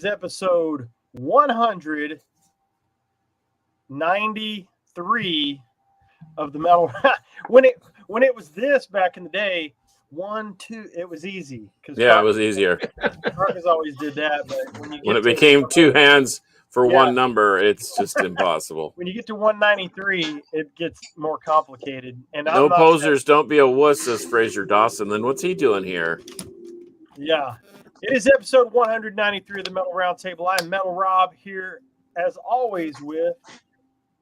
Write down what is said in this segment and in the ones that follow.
is episode 193 of the Metal. when it was this back in the day, 1, 2, it was easy because it was easier. Marcus always did that, but when it became two hands for one number, it's just impossible. When you get to 193, it gets more complicated. And no posers, don't be a wuss, says Fraser Dawson. Then what's he doing here? Yeah. It is episode 193 of the Metal Roundtable. I'm Metal Rob here, as always, with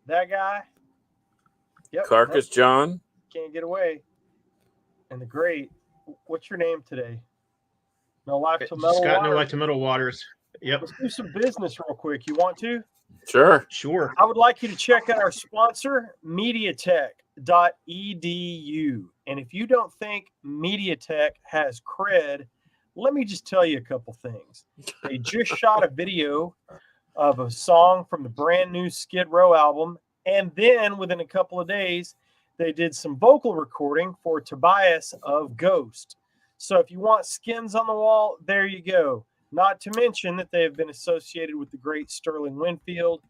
that guy. Yep. Carcass John. Can't get away. And the great, what's your name today? No Life to Metal Waters. No Life to Metal Waters. Yep. Let's do some business real quick. You want to? Sure. I would like you to check out our sponsor, MediaTek.edu. And if you don't think MediaTek has cred, let me just tell you a couple things. They just shot a video of a song from the brand new Skid Row album. And then within a couple of days, they did some vocal recording for Tobias of Ghost. So if you want skins on the wall, there you go. Not to mention that they have been associated with the great Sterling Winfield,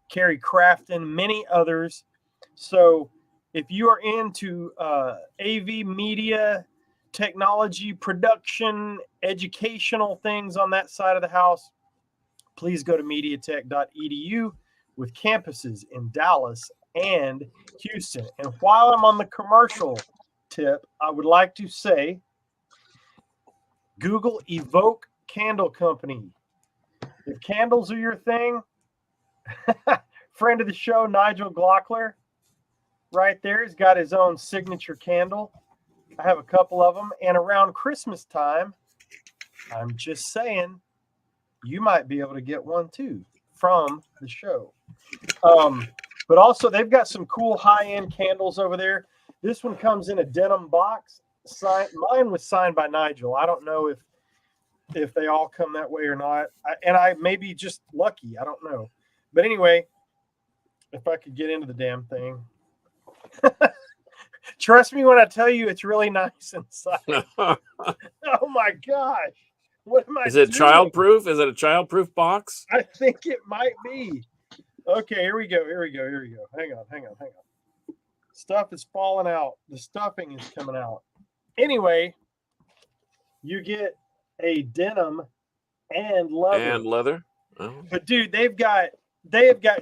Kerry Crafton, many others. So if you are into AV media, technology, production, educational things on that side of the house, please go to MediaTek.edu with campuses in Dallas and Houston. And while I'm on the commercial tip, I would like to say Google Evoke Candle Company. If candles are your thing, friend of the show, Nigel Glockler, right there, he's got his own signature candle. I have a couple of them. And around Christmas time, I'm just saying, you might be able to get one too from the show. But also, they've got some cool high-end candles over there. This one comes in a denim box. Mine was signed by Nigel. I don't know if they all come that way or not. I may be just lucky. I don't know. But anyway, if I could get into the damn thing. Trust me when I tell you it's really nice inside. Oh, my gosh. What am I Is it doing? childproof? Is it a childproof box? I think it might be. Okay, here we go. Hang on. Stuff is falling out. The stuffing is coming out. Anyway, you get a denim and leather. Oh. But dude, they have got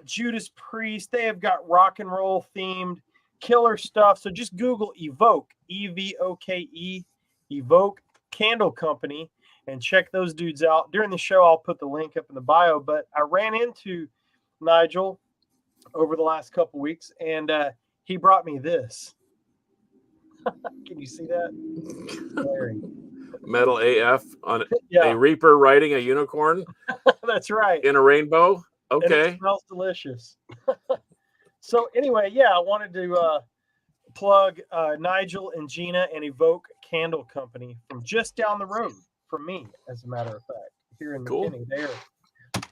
Judas Priest. They have got rock and roll themed killer stuff. So just Google Evoke, EVOKE, Evoke Candle Company, and check those dudes out. During the show, I'll put the link up in the bio. But I ran into Nigel over the last couple weeks, and he brought me this. Can you see that? Larry. Metal AF on a Reaper riding a unicorn. That's right. In a rainbow. Okay. And it smells delicious. So anyway, I wanted to plug Nigel and Gina and Evoke Candle Company from just down the road from me, as a matter of fact, here in McKinney. They're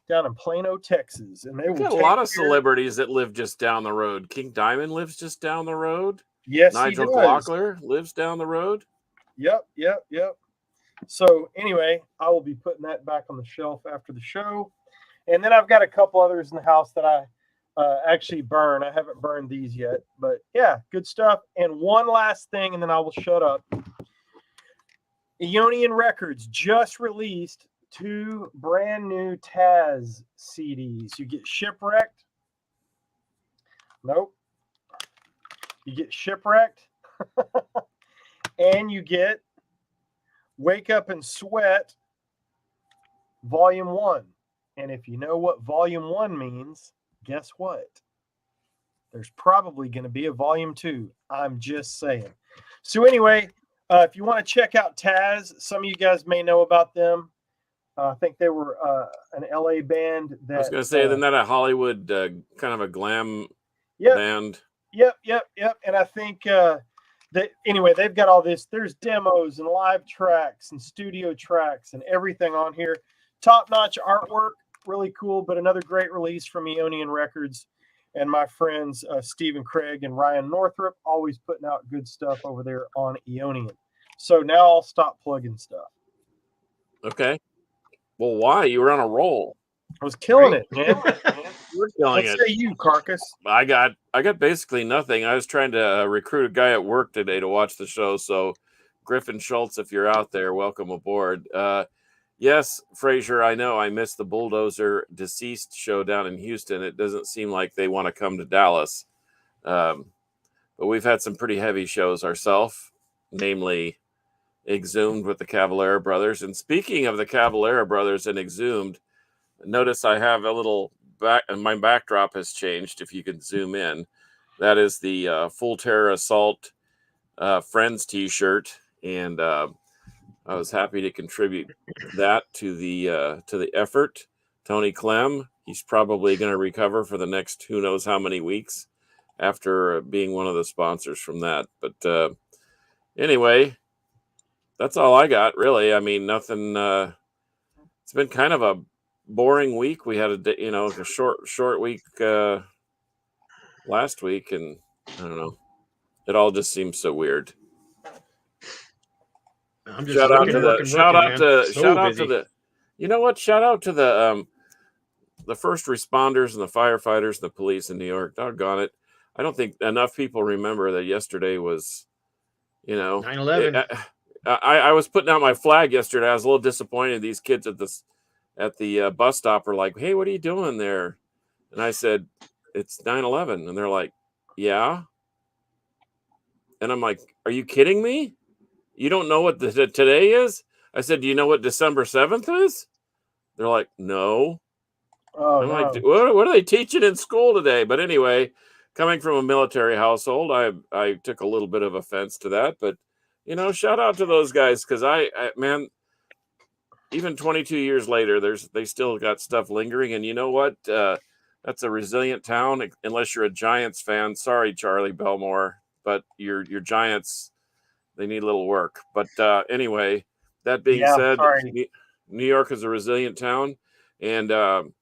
down in Plano, Texas, and they will got a lot of celebrities that live just down the road. King Diamond lives just down the road. Yes, Nigel Glockler lives down the road. Yep. So anyway, I will be putting that back on the shelf after the show. And then I've got a couple others in the house that I actually burn. I haven't burned these yet, but yeah, good stuff. And one last thing, and then I will shut up. Ionian Records just released 2 brand new Taz CDs. You get Shipwrecked. Nope. You get Shipwrecked. And you get Wake Up and Sweat Volume 1. And if you know what Volume 1 means, guess what? There's probably going to be a Volume 2. I'm just saying. So anyway, if you want to check out Taz, some of you guys may know about them. I think they were an LA band that... I was going to say, isn't that a Hollywood kind of a glam band? Yep. And I think that, anyway, they've got all this. There's demos and live tracks and studio tracks and everything on here. Top-notch artwork, really cool, but another great release from Ionian Records and my friends Stephen Craig and Ryan Northrup, always putting out good stuff over there on Ionian. So now I'll stop plugging stuff. Okay. Well, why? You were on a roll. I was killing Right. it, man. You were killing Let's it. say you, Carcass. I got basically nothing. I was trying to recruit a guy at work today to watch the show. So, Griffin Schultz, if you're out there, welcome aboard. Yes, Frazier, I know I missed the Bulldozer Deceased show down in Houston. It doesn't seem like they want to come to Dallas. But we've had some pretty heavy shows ourselves, namely Exhumed with the Cavalera Brothers. And speaking of the Cavalera Brothers and Exhumed, notice I have a little my backdrop has changed. If you can zoom in, that is the Full Terror Assault Friends T-shirt, and I was happy to contribute that to the effort. Tony Clem, he's probably going to recover for the next who knows how many weeks after being one of the sponsors from that. But anyway, that's all I got, really. I mean, nothing. It's been kind of a boring week. We had a short week last week, and I don't know. It all just seems so weird. I'm just working, man. Shout out to the. You know what? Shout out to the first responders and the firefighters and the police in New York. Doggone it. I don't think enough people remember that yesterday was, 9/11. I was putting out my flag yesterday. I was a little disappointed. These kids at the bus stop were like, "Hey, what are you doing there?" And I said, "It's 9/11." And they're like, "Yeah." And I'm like, "Are you kidding me? You don't know what today is?" I said, "Do you know what December 7th is?" They're like, "No." Oh, I'm no. like, what are they teaching in school today? But anyway, coming from a military household, I took a little bit of offense to that. But, shout out to those guys, because man, even 22 years later, they still got stuff lingering. And you know what? That's a resilient town, unless you're a Giants fan. Sorry, Charlie Belmore, but your Giants, they need a little work. But anyway, that being said, sorry. New York is a resilient town. And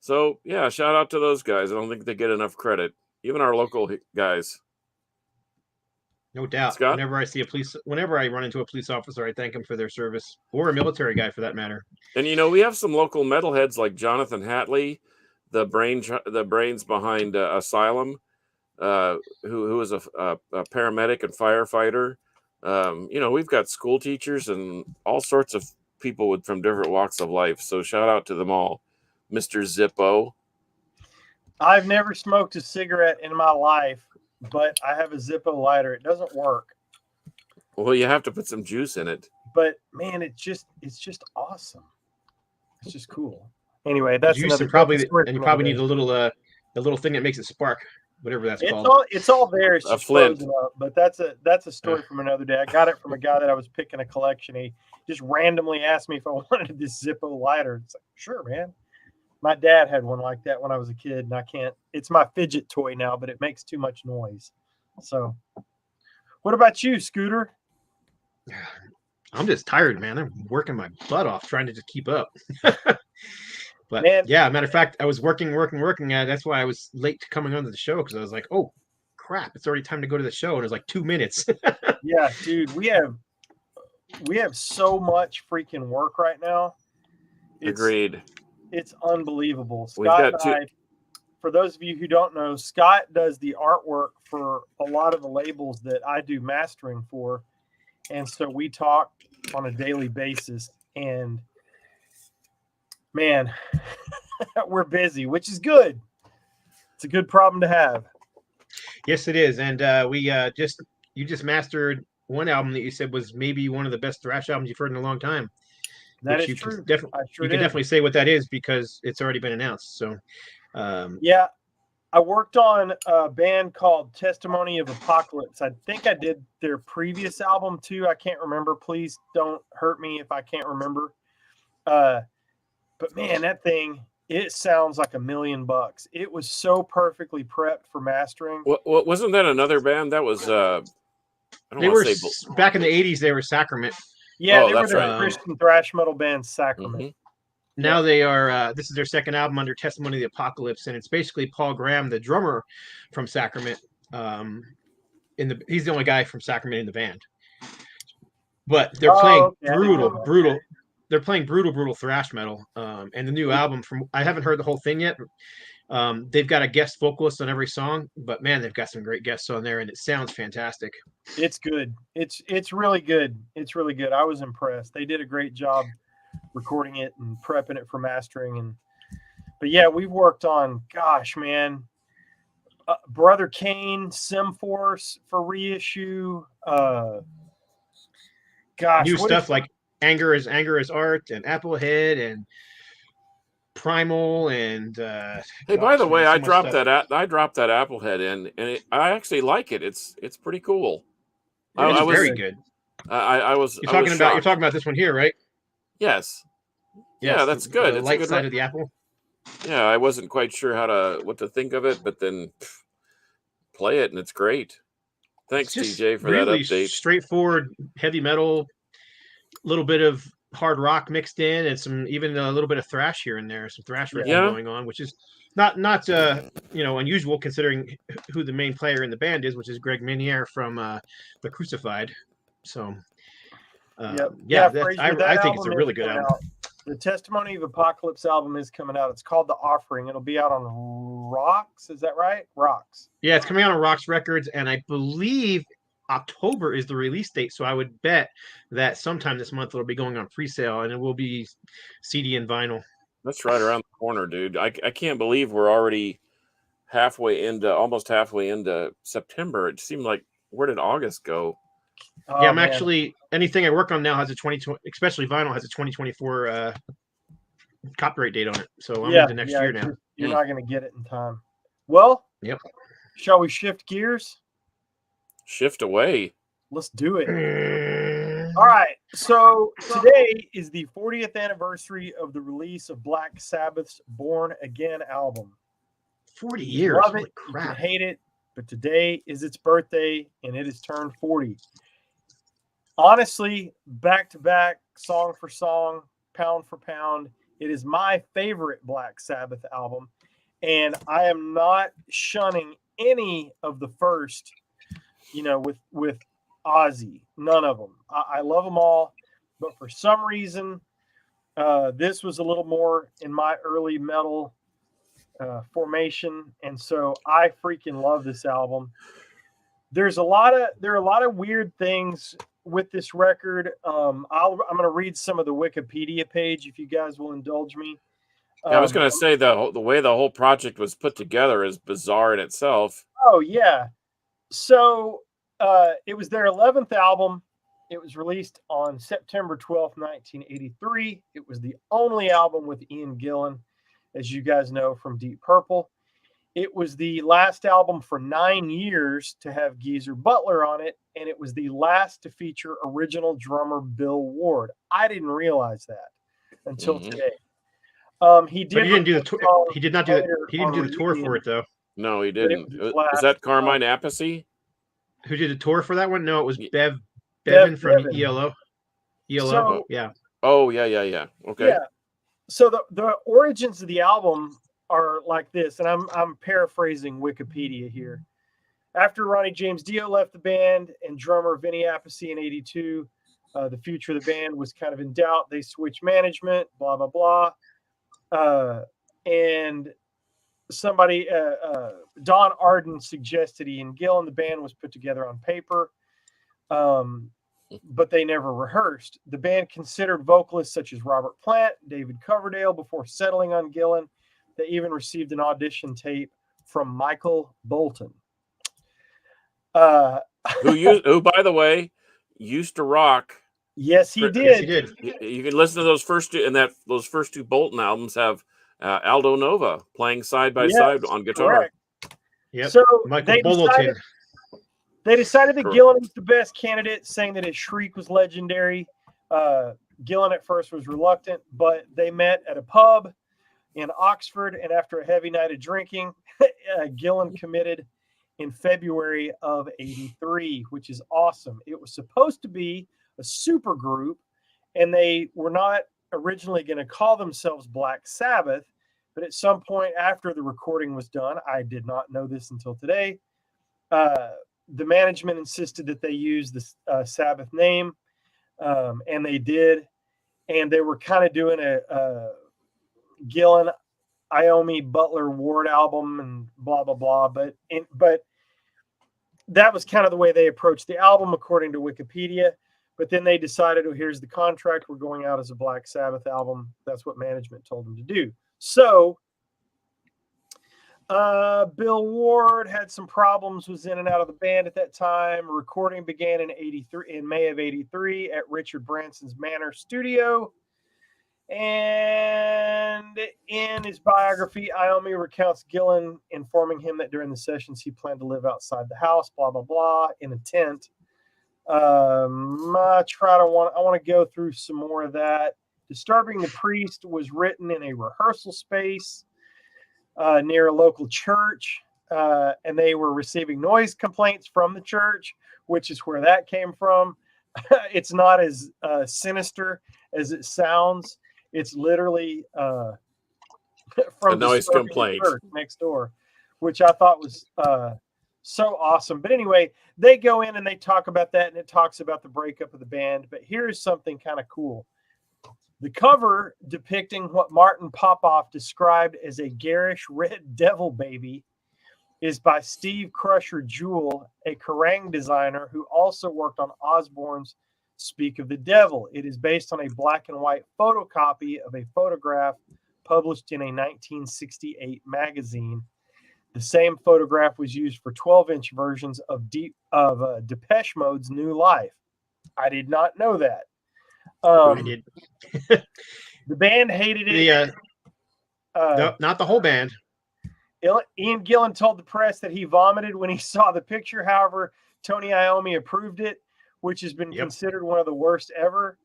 so, yeah, shout out to those guys. I don't think they get enough credit, even our local guys. No doubt. Scott? Whenever I run into a police officer, I thank them for their service, or a military guy for that matter. And we have some local metalheads like Jonathan Hatley, the brains behind Asylum, who is a paramedic and firefighter. We've got school teachers and all sorts of people from different walks of life. So shout out to them all. Mr. Zippo. I've never smoked a cigarette in my life, but I have a Zippo lighter. It doesn't work. Well, you have to put some juice in it. But man, it's just awesome. It's just cool. Anyway, that's juice, and you probably need the little thing that makes it spark, whatever that's called. It's all there. It's just flint. Up, but that's a story from another day. I got it from a guy that I was picking a collection. He just randomly asked me if I wanted this Zippo lighter. It's like, sure, man. My dad had one like that when I was a kid, and I can't. It's my fidget toy now, but it makes too much noise. So, what about you, Scooter? I'm just tired, man. I'm working my butt off trying to just keep up. But man, yeah, matter of fact, I was working. That's why I was late to coming onto the show, because I was like, oh crap, it's already time to go to the show, and it was like 2 minutes. Yeah, dude, we have so much freaking work right now. Agreed. It's unbelievable. Scott and I, for those of you who don't know, Scott does the artwork for a lot of the labels that I do mastering for. And so we talk on a daily basis. And man, we're busy, which is good. It's a good problem to have. Yes, it is. And you just mastered one album that you said was maybe one of the best thrash albums you've heard in a long time. That is true. You can definitely say what that is, because it's already been announced. So, yeah, I worked on a band called Testimony of Apocalypse. I think I did their previous album too. I can't remember. Please don't hurt me if I can't remember. But man, that thing, it sounds like $1 million. It was so perfectly prepped for mastering. Wasn't that another band that was? Back in the 80s. They were Sacrament. Yeah, they were the Christian thrash metal band Sacrament. Mm-hmm. Now they are. This is their second album under Testimony of the Apocalypse, and it's basically Paul Graham, the drummer from Sacrament. He's the only guy from Sacrament in the band. But they're playing brutal. they're playing brutal thrash metal. And the new album I haven't heard the whole thing yet. They've got a guest vocalist on every song, but man, they've got some great guests on there, and it sounds fantastic. It's good. It's really good. It's really good. I was impressed. They did a great job recording it and prepping it for mastering. But yeah, we've worked on, gosh, man, Brother Kane, Simforce for reissue. Gosh, New stuff like Anger is Art and Applehead and Primal and hey, by the way, so I much dropped stuff. that Applehead in, and I actually like it. It's pretty cool. It's I was very good. I was You're I was shocked. talking about this one here, right? Yes. Yes, Yeah, that's good. The It's a light good side of the apple. Yeah, I wasn't quite sure what to think of it, but then play it and it's great. Thanks, It's just TJ, for really that update. straightforward heavy metal, a little bit of hard rock mixed in, and even a little bit of thrash here and there. Some thrash riffing going on, which is not unusual considering who the main player in the band is, which is Greg Minier from The Crucified. So, I think it's a really good album. The Testimony of Apocalypse album is coming out. It's called The Offering. It'll be out on Rocks. Is that right? Rocks. Yeah, it's coming out on Rocks Records, and I believe October is the release date. So I would bet that sometime this month it'll be going on pre-sale, and it will be CD and vinyl. That's right around the corner, dude. I can't believe we're already almost halfway into September. It seemed like, where did August go? Yeah, I'm actually, anything I work on now has a 2020, especially vinyl, has a 2024 copyright date on it. So I'm into next year now. You're not going to get it in time. Well, yep. Shall we shift gears? Shift away. Let's do it. All right. So today is the 40th anniversary of the release of Black Sabbath's Born Again album. 40 years. Love it. You can hate it, but today is its birthday and it has turned 40. Honestly, back to back, song for song, pound for pound, it is my favorite Black Sabbath album. And I am not shunning any of the first, with Ozzy. None of them. I love them all. But for some reason, this was a little more in my early metal formation. And so I freaking love this album. There are a lot of weird things with this record. I'm going to read some of the Wikipedia page if you guys will indulge me. Yeah, I was going to say the way the whole project was put together is bizarre in itself. Oh yeah. So it was their 11th album. It was released on September 12th, 1983. It was the only album with Ian Gillan, as you guys know, from Deep Purple. It was the last album for 9 years to have Geezer Butler on it, and it was the last to feature original drummer Bill Ward. I didn't realize that until today. He didn't do the tour. He did not do that. He didn't do the tour for it though. No, he didn't. Was that Carmine Appice? Who did the tour for that one? No, it was Bevan from ELO. So, yeah. Oh yeah. Okay. Yeah. So the origins of the album are like this, and I'm paraphrasing Wikipedia here. After Ronnie James Dio left the band and drummer Vinny Appice in '82, the future of the band was kind of in doubt. They switched management, blah blah blah, and somebody, Don Arden, suggested Ian Gillan. The band was put together on paper, but they never rehearsed. The band considered vocalists such as Robert Plant, David Coverdale before settling on Gillan. They even received an audition tape from Michael Bolton, who, by the way, used to rock. Yes, he did. Yes, he did. You can listen to those first two, and those first two Bolton albums have Aldo Nova playing side by side on guitar. Correct. Yep. So Michael Bolton. They decided that Gillan was the best candidate, saying that his shriek was legendary. Gillan at first was reluctant, but they met at a pub in Oxford, and after a heavy night of drinking, Gillan committed in February of '83, which is awesome. It was supposed to be a super group, and they were not originally going to call themselves Black Sabbath, but at some point after the recording was done, I did not know this until today, the management insisted that they use the Sabbath name, and they did. and they were kind of doing a Gillen, Iommi, Butler, Ward album, and blah blah blah. But that was kind of the way they approached the album, according to Wikipedia. But then they decided, oh, here's the contract. We're going out as a Black Sabbath album. That's what management told them to do. So Bill Ward had some problems, was in and out of the band at that time. Recording began in May of 83 at Richard Branson's Manor Studio. And in his biography, Iommi recounts Gillen informing him that during the sessions he planned to live outside the house, blah, blah, blah, in a tent. I want to go through some more of that. Disturbing the Priest was written in a rehearsal space near a local church, and they were receiving noise complaints from the church, which is where that came from. It's not as sinister as it sounds. It's literally from the noise complaint next door, which I thought was so awesome. But anyway, they go in and they talk about that, and it talks about the breakup of the band. But here's something kind of cool. The cover depicting what Martin Popoff described as a garish red devil baby is by Steve Crusher Jewell, a Kerrang designer who also worked on Osbourne's Speak of the Devil. It is based on a black and white photocopy of a photograph published in a 1968 magazine. The same photograph was used for 12-inch versions of Depeche Mode's New Life. I did not know that. I did. The band hated it. No, not the whole band. Ian Gillan told the press that he vomited when he saw the picture. However, Tony Iommi approved it, which has been considered one of the worst ever.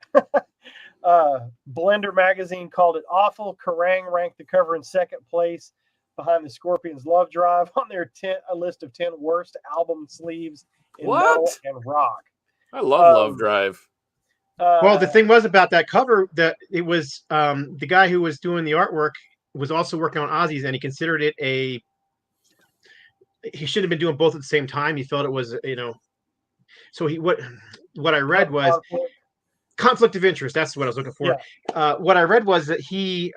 Blender magazine called it awful. Kerrang ranked the cover in second place behind the Scorpions' Love Drive on their a list of 10 worst album sleeves in metal and rock. I love Love Drive. Well, the thing was about that cover that it was the guy who was doing the artwork was also working on Ozzy's, and he considered it he should have been doing both at the same time. He felt it was, so what I read was conflict of interest. That's what I was looking for. Yeah. What I read was that he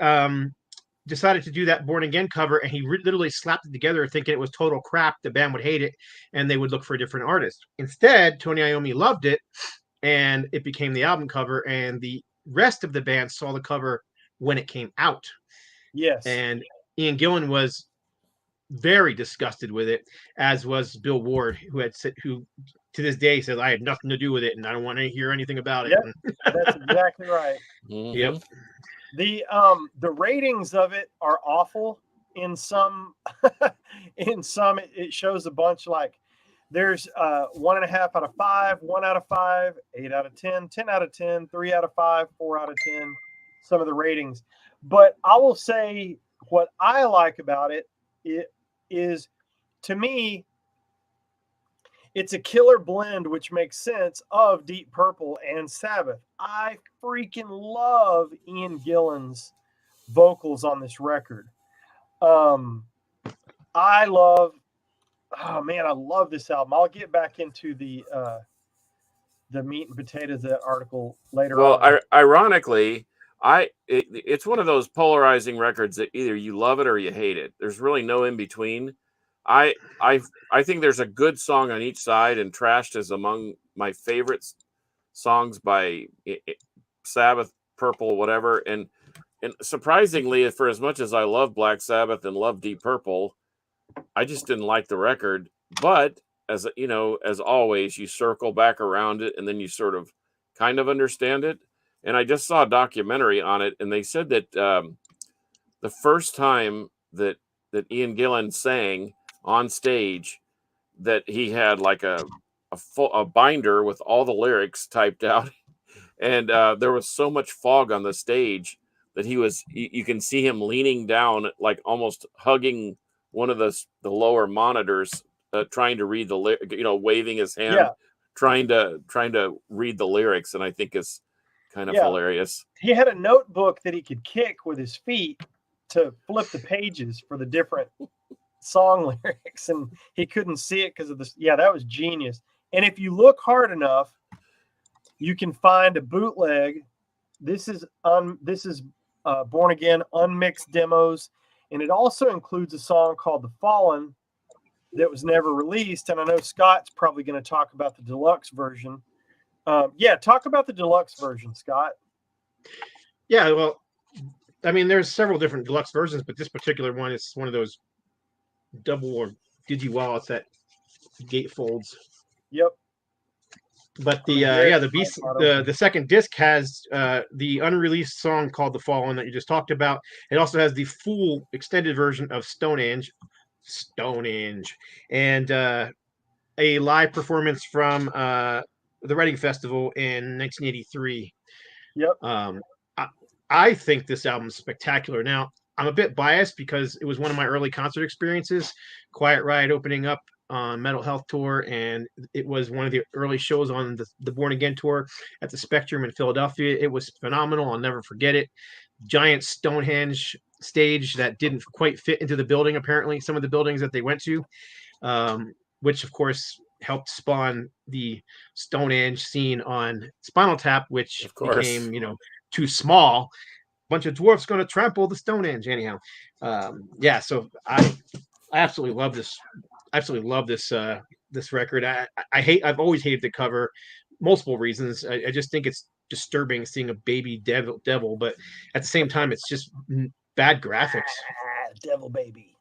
decided to do that Born Again cover, and he literally slapped it together thinking it was total crap. The band would hate it, and they would look for a different artist. Instead, Tony Iommi loved it, and it became the album cover, and the rest of the band saw the cover when it came out. Yes. And Ian Gillan was very disgusted with it, as was Bill Ward, who to this day says, I had nothing to do with it and I don't want to hear anything about it. Yep, that's exactly right. Mm-hmm. Yep. The ratings of it are awful. In some it shows a bunch, like there's 1.5 out of 5, 1 out of 5, 8 out of 10, 10 out of 10, 3 out of 5, 4 out of 10, some of the ratings. But I will say what I like about it is, to me, it's a killer blend, which makes sense, of Deep Purple and Sabbath. I freaking love Ian Gillan's vocals on this record. I love this album. I'll get back into the meat and potatoes of that article later on. Well, ironically, it's one of those polarizing records that either you love it or you hate it. There's really no in between. I think there's a good song on each side, and Trashed is among my favorite songs by Sabbath, Purple, whatever. And surprisingly, for as much as I love Black Sabbath and love Deep Purple, I just didn't like the record. But as always, you circle back around it, and then you sort of kind of understand it. And I just saw a documentary on it, and they said that the first time that Ian Gillan sang on stage, that he had like a binder with all the lyrics typed out, and there was so much fog on the stage that you can see him leaning down, like almost hugging one of the lower monitors, trying to read waving his hand, trying to read the lyrics, and I think it's kind of hilarious. He had a notebook that he could kick with his feet to flip the pages for the different song lyrics, and he couldn't see it because of this. Yeah, that was genius. And if you look hard enough, you can find a bootleg This is Born Again unmixed demos, and it also includes a song called "The Fallen" that was never released. And I know Scott's probably going to talk about the deluxe version. Yeah, talk about the deluxe version, Scott. Yeah, well, I mean, there's several different deluxe versions, but this particular one is one of those double or digi wallets that gate folds. Yep. But the second disc has the unreleased song called "The Fallen" that you just talked about. It also has the full extended version of Stonehenge, and a live performance from the Reading Festival in 1983. Yep. I think this album's spectacular. Now, I'm a bit biased because it was one of my early concert experiences. Quiet Riot opening up on Mental Health Tour, and it was one of the early shows on the Born Again tour at the Spectrum in Philadelphia. It was phenomenal. I'll never forget it. Giant Stonehenge stage that didn't quite fit into the building, apparently, some of the buildings that they went to, which, of course, helped spawn the Stonehenge scene on Spinal Tap, which became, too small. Bunch of dwarfs going to trample the Stonehenge. Anyhow, yeah. So I absolutely love this. Absolutely love this this record. I've always hated the cover, multiple reasons. I just think it's disturbing seeing a baby devil, but at the same time, it's just bad graphics. Devil baby.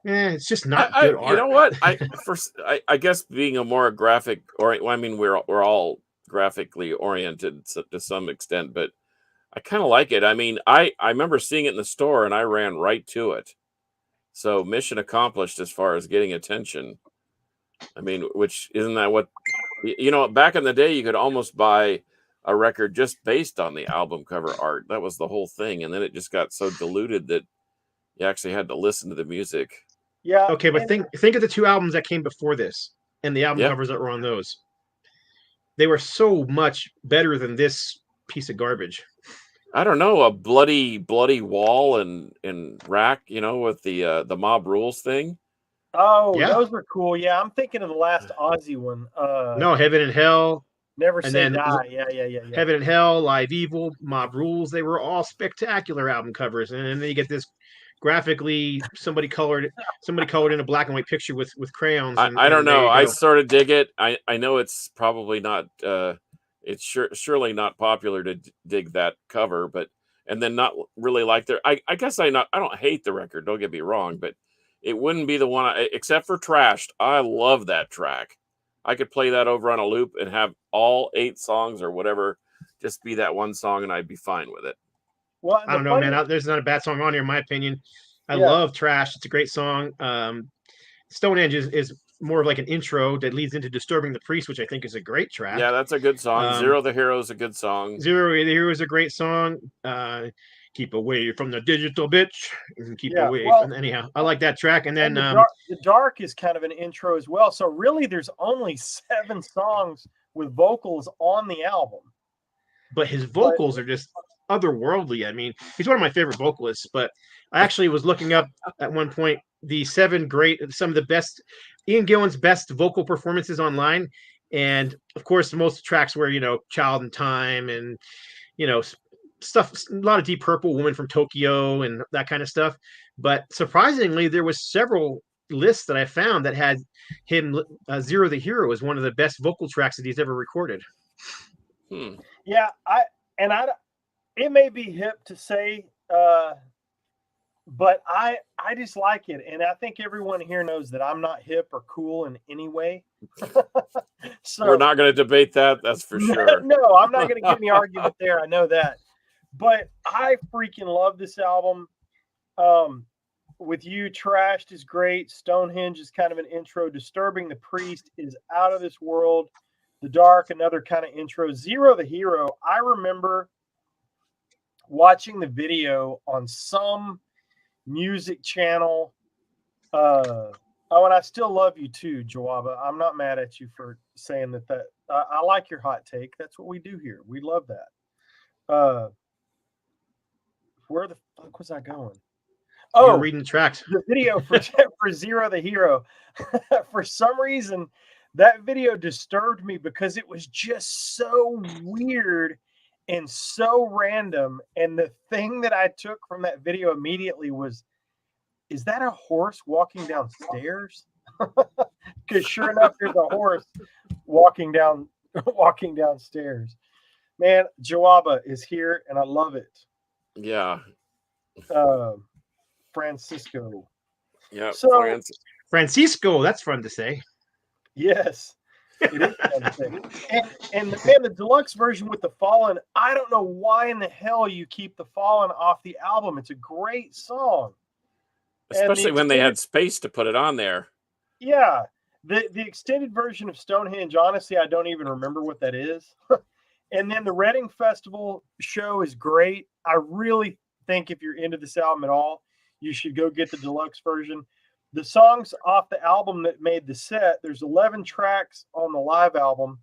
It's just not good art. You know what? I guess being a more graphic I mean, we're all graphically oriented to some extent, but I kind of like it. I mean, I remember seeing it in the store and I ran right to it. So mission accomplished as far as getting attention. I mean, which isn't that what, back in the day, you could almost buy a record just based on the album cover art. That was the whole thing. And then it just got so diluted that you actually had to listen to the music. Yeah. Okay, but think of the two albums that came before this and the album covers that were on those. They were so much better than this piece of garbage. I don't know, a bloody wall and rack, with the Mob Rules thing. Oh, yeah. Those were cool. Yeah, I'm thinking of the last Ozzy one. No, Heaven and Hell. Never Say Die. Yeah. Heaven and Hell, Live Evil, Mob Rules. They were all spectacular album covers. And then you get this graphically somebody colored in a black and white picture with crayons. I don't know. I sort of dig it. I know it's probably not it's surely not popular to dig that cover, but and then not really like their. I guess I don't hate the record. Don't get me wrong, but it wouldn't be the one except for Trashed. I love that track. I could play that over on a loop and have all 8 songs or whatever just be that one song, and I'd be fine with it. Well, I don't know, man. There's not a bad song on here, in my opinion. I love Trash. It's a great song. Stonehenge is more of like an intro that leads into Disturbing the Priest, which I think is a great track. Yeah, that's a good song. Zero the Hero is a good song. Zero the Hero is a great song. Keep away from the digital bitch. Keep away from anyhow. I like that track. And then the dark is kind of an intro as well. So really there's only 7 songs with vocals on the album. But his vocals are just otherworldly. I mean, he's one of my favorite vocalists, but I actually was looking up at one point some of the best Ian Gillan's best vocal performances online. And of course, most tracks were, Child in Time and, stuff, a lot of Deep Purple, Woman from Tokyo and that kind of stuff. But surprisingly, there was several lists that I found that had him Zero the Hero as one of the best vocal tracks that he's ever recorded. Yeah, it may be hip to say, but I just like it, and I think everyone here knows that I'm not hip or cool in any way. So we're not going to debate that. That's for sure. No, I'm not going to get any argument there. I know that, but I freaking love this album. With You, Trashed is great. Stonehenge is kind of an intro. Disturbing the Priest is out of this world. The Dark, another kind of intro. Zero the Hero, I remember watching the video on some music channel. And I still love you too, Jawaba. I'm not mad at you for saying that. I like your hot take. That's what we do here. We love that. Where the fuck was I going? Oh, you're reading the tracks. The video for Zero the Hero. For some reason, that video disturbed me because it was just so weird and so random. And the thing that I took from that video immediately was, is that a horse walking downstairs? Because sure enough, there's a horse walking downstairs. Man, Jawaba is here, and I love it. Yeah. Francisco. Yeah. So Francisco, that's fun to say. yes, it is fun to say. And man, the deluxe version with the Fallen, I don't know why in the hell you keep the Fallen off the album. It's a great song. Especially when they had space to put it on there. Yeah. The extended version of Stonehenge, honestly, I don't even remember what that is. And then the Reading Festival show is great. I really think if you're into this album at all, you should go get the deluxe version. The songs off the album that made the set, there's 11 tracks on the live album.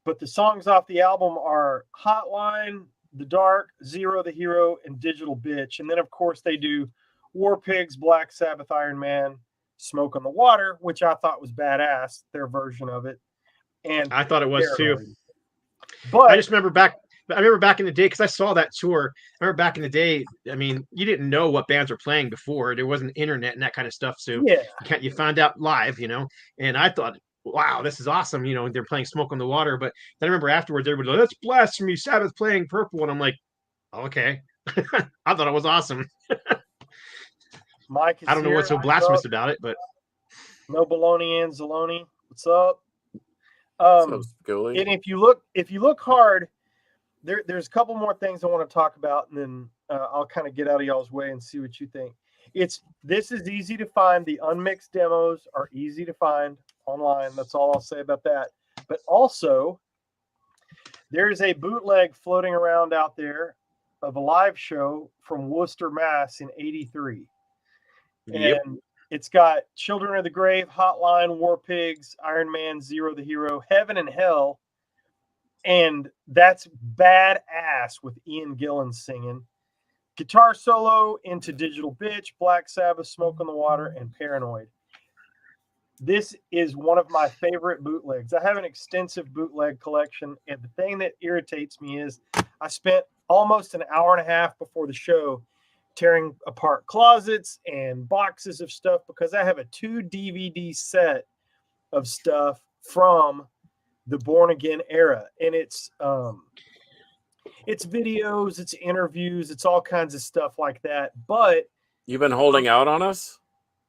But the songs off the album are Hotline, The Dark, Zero the Hero, and Digital Bitch. And then, of course, they do War Pigs, Black Sabbath, Iron Man, Smoke on the Water, which I thought was badass, their version of it. And I thought it was too. But I just remember back in the day, because I saw that tour. I remember back in the day, I mean, you didn't know what bands were playing before. There wasn't internet and that kind of stuff. So you found out live, and I thought, wow, this is awesome. They're playing Smoke on the Water. But then I remember afterwards, everybody like, that's blasphemy, Sabbath playing Purple. And I'm like, okay. I thought it was awesome. Mike, I don't know what's so blasphemous about it, but no baloney and Zaloni. What's up? And if you look hard, there's a couple more things I want to talk about, and then I'll kind of get out of y'all's way and see what you think. This is easy to find. The unmixed demos are easy to find online. That's all I'll say about that. But also, there's a bootleg floating around out there of a live show from Worcester, Mass in '83. Yep. And it's got Children of the Grave, Hotline, War Pigs, Iron Man, Zero the Hero, Heaven and Hell. And that's badass with Ian Gillan singing. Guitar solo into Digital Bitch, Black Sabbath, Smoke on the Water, and Paranoid. This is one of my favorite bootlegs. I have an extensive bootleg collection, and the thing that irritates me is I spent almost an hour and a half before the show tearing apart closets and boxes of stuff because I have a 2 DVD set of stuff from the Born Again era. And it's videos, it's interviews, it's all kinds of stuff like that. But you've been holding out on us?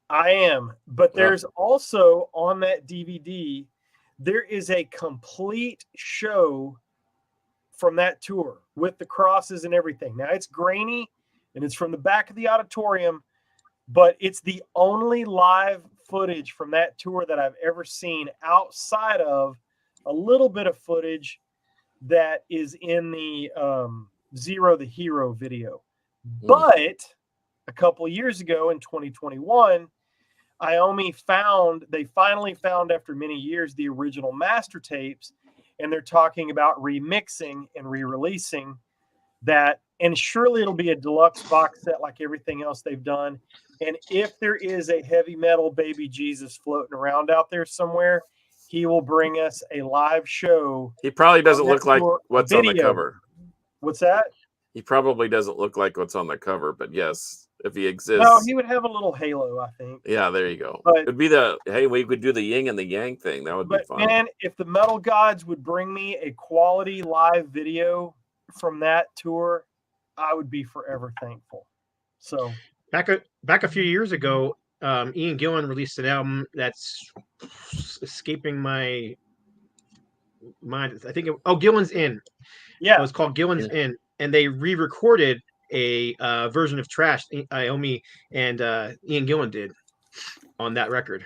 I am. But there's also on that DVD, there is a complete show from that tour with the crosses and everything. Now it's grainy, and it's from the back of the auditorium, but it's the only live footage from that tour that I've ever seen outside of a little bit of footage that is in the Zero the Hero video. But a couple of years ago in 2021, they finally found after many years the original master tapes, and they're talking about remixing and re-releasing that. And surely it'll be a deluxe box set like everything else they've done. And if there is a heavy metal baby Jesus floating around out there somewhere, he will bring us a live show. He probably doesn't look like what's on the cover. What's that? He probably doesn't look like what's on the cover, but yes, if he exists. No, he would have a little halo, I think. Yeah, there you go. But, it'd be we could do the yin and the yang thing. That would be fun. Man, if the metal gods would bring me a quality live video from that tour, I would be forever thankful. So back a few years ago, Ian Gillan released an album that's escaping my mind. I think Gillan's In. Yeah, it was called Gillan's In, and they re-recorded a version of Trash. Iommi and Ian Gillan did on that record.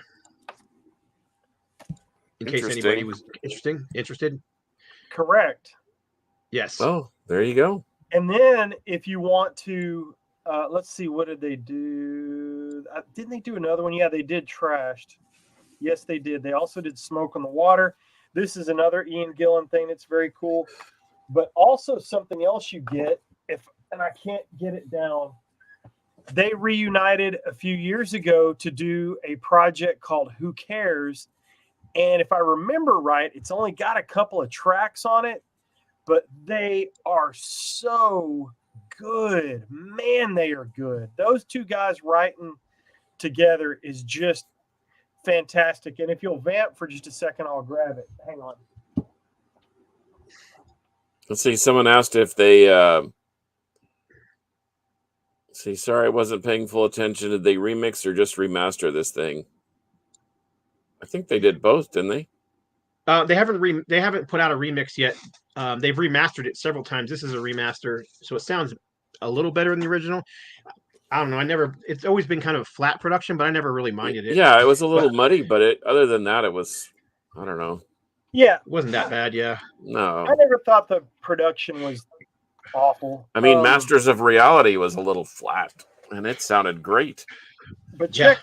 In case anybody was interested. Correct. Yes. Oh, there you go. And then if you want to, let's see, what did they do? Didn't they do another one? Yeah, they did Trashed. Yes, they did. They also did Smoke on the Water. This is another Ian Gillan thing that's very cool. But also something else you get, and I can't get it down, they reunited a few years ago to do a project called Who Cares? And if I remember right, it's only got a couple of tracks on it. but they are so good. Man, they are good. Those two guys writing together is just fantastic. And if you'll vamp for just a second, I'll grab it. Hang on. Let's see. Someone asked if they. See, sorry, I wasn't paying full attention. Did they remix or just remaster this thing? I think they did both, didn't they? They haven't put out a remix yet. They've remastered it several times. This is a remaster, so it sounds a little better than the original. I don't know. It's always been kind of flat production, but I never really minded it. Yeah, it was a little muddy, but other than that, it was, I don't know. Yeah. It wasn't that bad, yeah. No. I never thought the production was awful. I mean, Masters of Reality was a little flat, and it sounded great. But check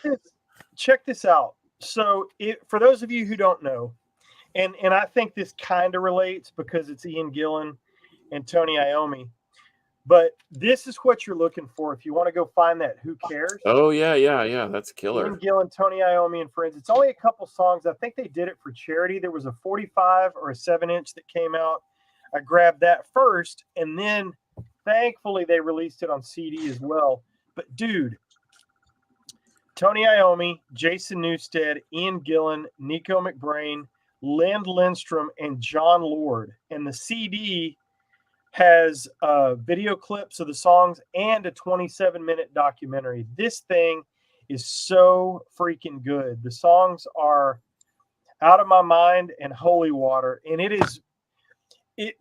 this out. So, for those of you who don't know, and I think this kind of relates because it's Ian Gillan and Tony Iommi, but this is what you're looking for if you want to go find that Who Cares? Oh, yeah. That's killer. Ian Gillan, Tony Iommi, and friends. It's only a couple songs. I think they did it for charity. There was a 45 or a 7-inch that came out. I grabbed that first, and then thankfully they released it on CD as well. But dude, Tony Iommi, Jason Newsted, Ian Gillan, Nico McBrain, Lynn Lindstrom, and John Lord. And the CD has video clips of the songs and a 27-minute documentary. This thing is so freaking good. The songs are Out of My Mind and Holy Water. And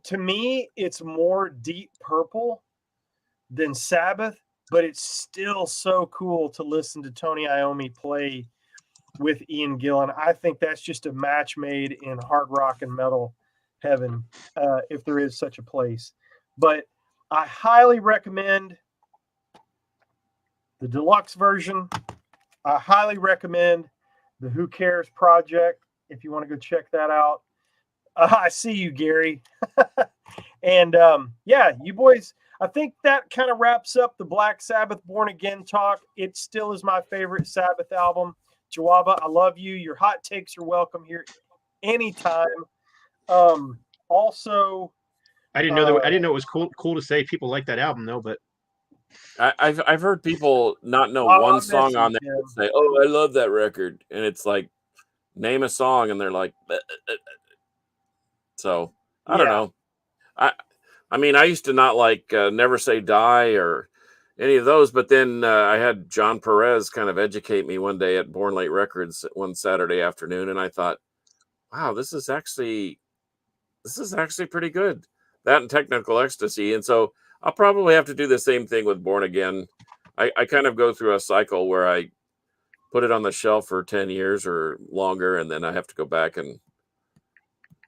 to me, it's more Deep Purple than Sabbath, but it's still so cool to listen to Tony Iommi play with Ian Gillan. I think that's just a match made in hard rock and metal heaven, if there is such a place. But I highly recommend the deluxe version. I highly recommend the Who Cares project if you want to go check that out. I see you, Gary. And you boys, I think that kind of wraps up the Black Sabbath Born Again talk. It still is my favorite Sabbath album. Jawaba, I love you. Your hot takes are welcome here anytime. Also, I didn't know it was cool to say people like that album though, but I've heard people not know one song on there and say, "Oh, I love that record," and it's like, name a song, and they're like, so I don't know. I mean, I used to not like Never Say Die or any of those, but then I had John Perez kind of educate me one day at Born Late Records one Saturday afternoon, and I thought, wow, this is actually pretty good. That and Technical Ecstasy. And so I'll probably have to do the same thing with Born Again. I kind of go through a cycle where I put it on the shelf for 10 years or longer, and then I have to go back and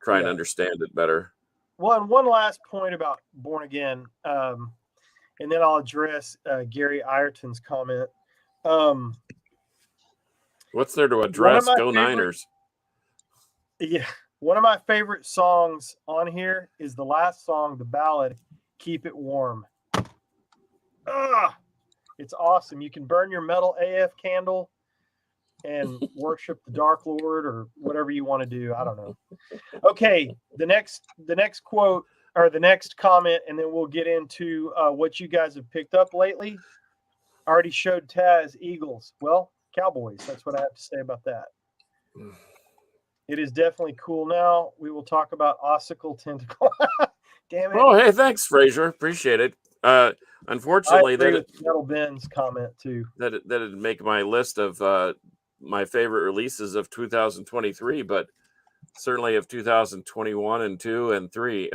try and understand it better. Well, and one last point about Born Again, and then I'll address Gary Ayrton's comment. What's there to address? Go Niners. Yeah. One of my favorite songs on here is the last song, the ballad, Keep It Warm. It's awesome. You can burn your metal AF candle and worship the Dark Lord or whatever you want to do. I don't know. Okay, the next quote or the next comment, and then we'll get into what you guys have picked up lately. I already showed Taz Eagles. Well, Cowboys. That's what I have to say about that. It is definitely cool now. We will talk about Ossicle Tentacle. Damn it. Oh, hey, thanks, Fraser. Appreciate it. Unfortunately, Metal Ben's comment too. That'd make my list of my favorite releases of 2023, but certainly of 2021 and 2 and 3,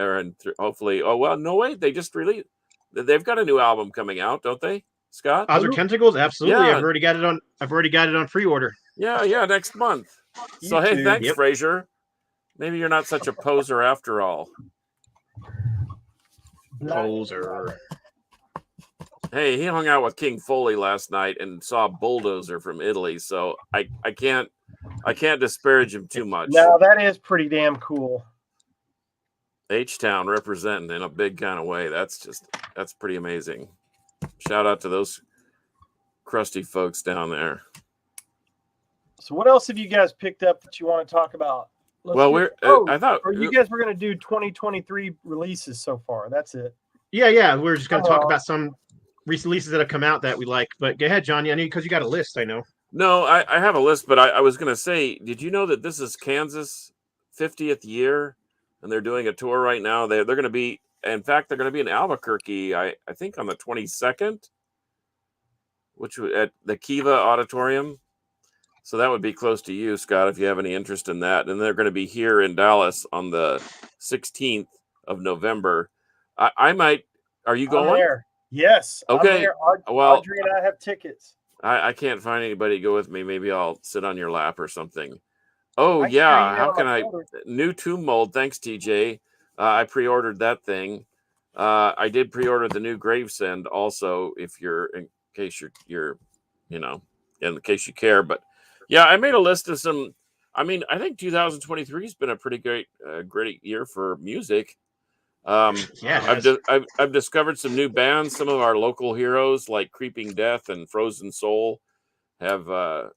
hopefully. Oh well, no wait, they just released. They've got a new album coming out, don't they, Scott? Other Tentacles, absolutely. Yeah. I've already got it on pre-order. Yeah, next month. So hey, thanks, Fraser. Maybe you're not such a poser after all. Poser. Hey, he hung out with King Foley last night and saw Bulldozer from Italy, so I can't disparage him too much. No, that is pretty damn cool. H-Town representing in a big kind of way. That's pretty amazing. Shout out to those crusty folks down there. So what else have you guys picked up that you want to talk about Well, I thought or you guys were going to do 2023 releases so far. That's it. Yeah. We're just going to talk about some recent releases that have come out that we like. But go ahead, Johnny. I need because you got a list. I know. No, I have a list, but I was going to say, did you know that this is Kansas 50th year, and they're doing a tour right now? They're going to be, in fact, they're going to be in Albuquerque. I think on the 22nd, which at the Kiva Auditorium. So that would be close to you, Scott, if you have any interest in that. And they're going to be here in Dallas on the 16th of November. I might. Are you going? I'm there. Yes. Okay. I'm there. Well, Audrey and I have tickets. I can't find anybody to go with me. Maybe I'll sit on your lap or something. Oh, yeah. How can I? New tomb mold. Thanks, TJ. I pre-ordered that thing. I did pre-order the new Gravesend also, if you're, in case you're, in case you care. But yeah, I made a list of some. I mean, I think 2023 has been a pretty great year for music. I've discovered some new bands. Some of our local heroes like Creeping Death and Frozen Soul have our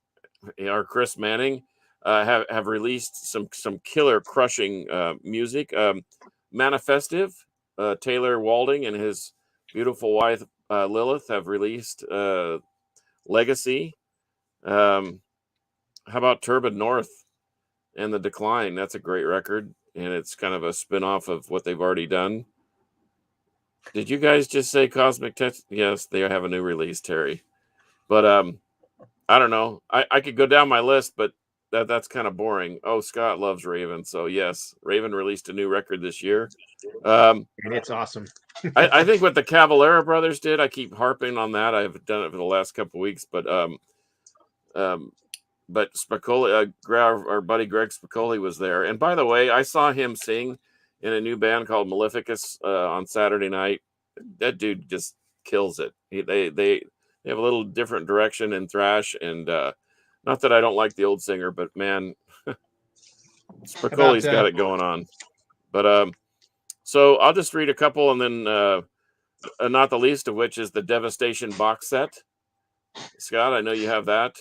Chris Manning have released some killer crushing music. Manifestive, Taylor Walding and his beautiful wife Lilith have released Legacy. How about Turbid North and The Decline? That's a great record, and it's kind of a spin-off of what they've already done. Did you guys just say Cosmic Touch? Yes, they have a new release, Terry. But I don't know. I could go down my list, but that's kind of boring. Oh, Scott loves Raven, so yes, Raven released a new record this year. And it's awesome. I think what the Cavalera brothers did, I keep harping on that. I've done it for the last couple of weeks, but Spicoli, our buddy Greg Spicoli was there. And by the way, I saw him sing in a new band called Maleficus on Saturday night. That dude just kills it. They have a little different direction in thrash, and not that I don't like the old singer, but man, Spicoli's got it going on. But so I'll just read a couple, and then not the least of which is the Devastation box set. Scott, I know you have that.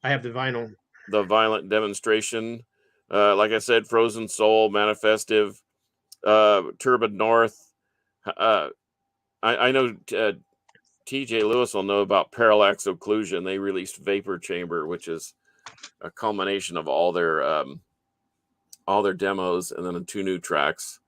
I have the vinyl. The Violent Demonstration. Like I said, Frozen Soul, Manifestive, Turbid North. I know TJ Lewis will know about Parallax Occlusion. They released Vapor Chamber, which is a culmination of all their demos, and then 2 new tracks.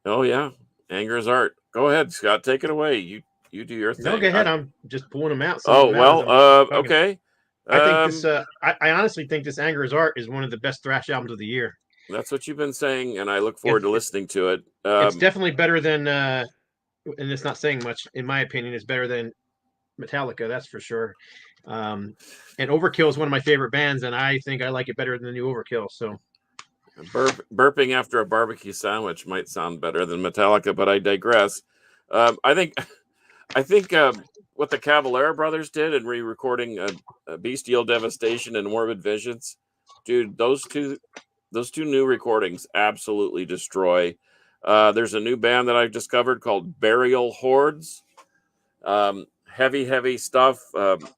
Oh yeah, Anger is Art. Go ahead, Scott. Take it away. You do your thing. No, go ahead. I'm just pulling them out. Okay. I think this. I honestly think this Anger is Art is one of the best thrash albums of the year. That's what you've been saying, and I look forward to listening to it. It's definitely better than, and it's not saying much, in my opinion. It's better than Metallica, that's for sure. And Overkill is one of my favorite bands, and I think I like it better than the new Overkill. So, burping after a barbecue sandwich might sound better than Metallica, but I digress. I think what the Cavalera brothers did in re-recording Bestial Devastation and Morbid Visions, dude, those two new recordings absolutely destroy. There's a new band that I've discovered called Burial Hordes. Heavy stuff.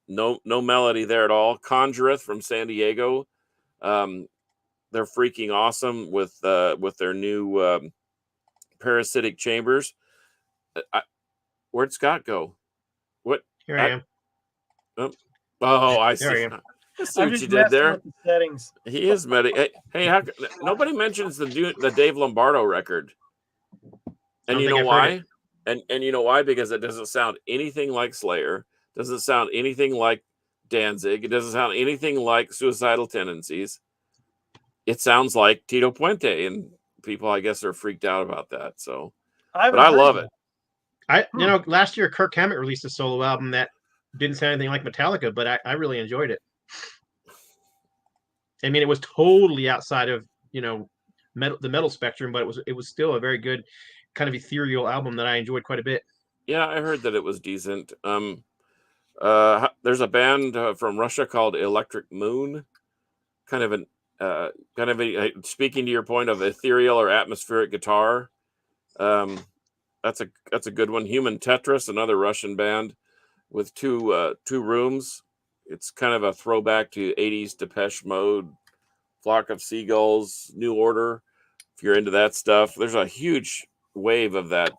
No melody there at all. Conjureth from San Diego. They're freaking awesome with their new Parasitic Chambers. Where'd Scott go? What? Here I am. Oh, I see. There I am. I see what you did there. The settings. He is hey, nobody mentions the Dave Lombardo record. And you know why? And you know why? Because it doesn't sound anything like Slayer. Doesn't sound anything like Danzig. It doesn't sound anything like Suicidal Tendencies. It sounds like Tito Puente, and people, I guess, are freaked out about that. So, but I love it. Last year Kirk Hammett released a solo album that didn't sound anything like Metallica, but I really enjoyed it. I mean, it was totally outside of the metal spectrum, but it was still a very good kind of ethereal album that I enjoyed quite a bit. Yeah, I heard that it was decent. There's a band from Russia called Electric Moon, kind of speaking to your point of ethereal or atmospheric guitar. That's a good one. Human Tetris, another Russian band with two rooms. It's kind of a throwback to 80s Depeche Mode Flock of Seagulls, New Order. If you're into that stuff, there's a huge wave of that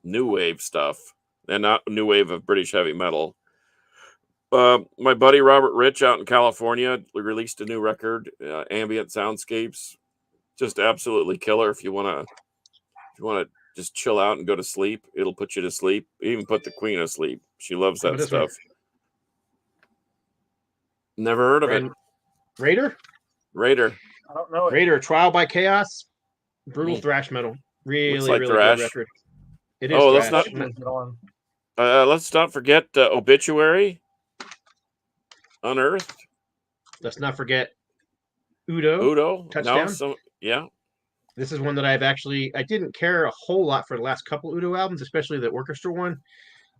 new wave stuff, and not new wave of British heavy metal. My buddy Robert Rich out in California released a new record, Ambient Soundscapes. Just absolutely killer. If you want to just chill out and go to sleep, it'll put you to sleep. Even put the Queen to sleep. She loves that stuff. Never heard of it. Raider. I don't know it. Raider, Trial by Chaos, brutal thrash metal. Really, really thrash. good record. It is thrash. Let's not forget Obituary, Unearthed. Let's not forget Udo. Touchdown. Yeah. This is one that I didn't care a whole lot for the last couple Udo albums, especially the orchestra one.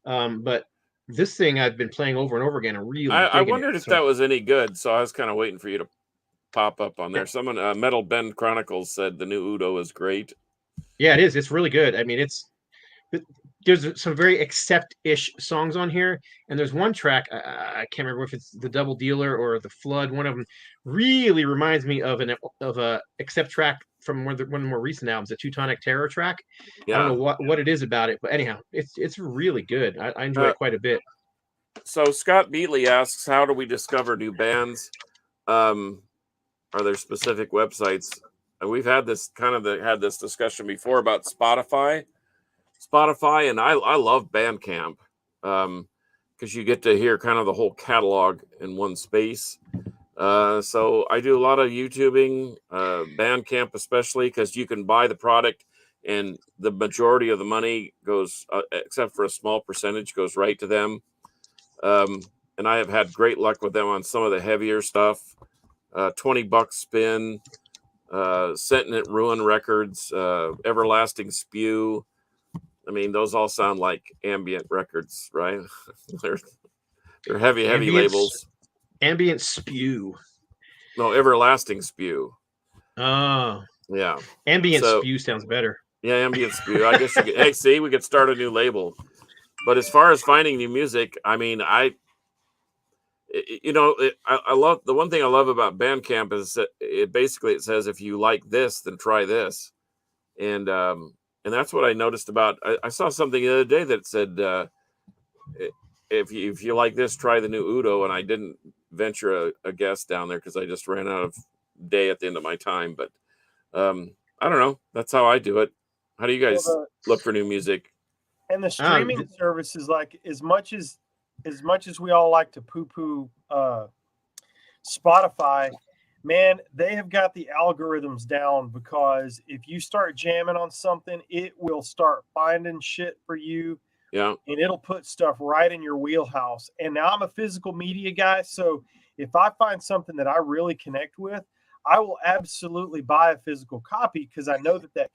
But this thing I've been playing over and over again and really I wondered if that was any good, so I was kind of waiting for you to pop up on there. Someone, Metal Ben Chronicles, said the new Udo is great. Yeah, it is. It's really good. I mean, there's some very accept-ish songs on here, and there's one track I can't remember if it's the Double Dealer or the Flood. One of them really reminds me of a accept track from one of the more recent albums, the Teutonic Terror track. Yeah. I don't know what it is about it, but anyhow, it's really good. I enjoy it quite a bit. So Scott Beatley asks, how do we discover new bands? Are there specific websites? And we've had this discussion before about Spotify, and I love Bandcamp because you get to hear kind of the whole catalog in one space. So I do a lot of YouTubing, Bandcamp especially, because you can buy the product and the majority of the money goes, except for a small percentage, goes right to them. And I have had great luck with them on some of the heavier stuff. $20 spin, Sentient Ruin Records, Everlasting Spew. I mean, those all sound like ambient records, right? they're heavy labels. Ambient Spew. No, Everlasting Spew. Oh. Yeah. Ambient Spew sounds better. Yeah, Ambient Spew. I guess hey, see, we could start a new label. But as far as finding new music, I mean, I love the one thing I love about Bandcamp is that it says if you like this, then try this, and that's what I noticed about. I saw something the other day that said if you like this, try the new Udo, and I didn't venture a guess down there because I just ran out of day at the end of my time. But I don't know. That's how I do it. How do you guys look for new music? And the streaming services, like as much as we all like to poo-poo Spotify, man, they have got the algorithms down, because if you start jamming on something, it will start finding shit for you. Yeah. And it'll put stuff right in your wheelhouse. And now I'm a physical media guy, so if I find something that I really connect with, I will absolutely buy a physical copy, because I know that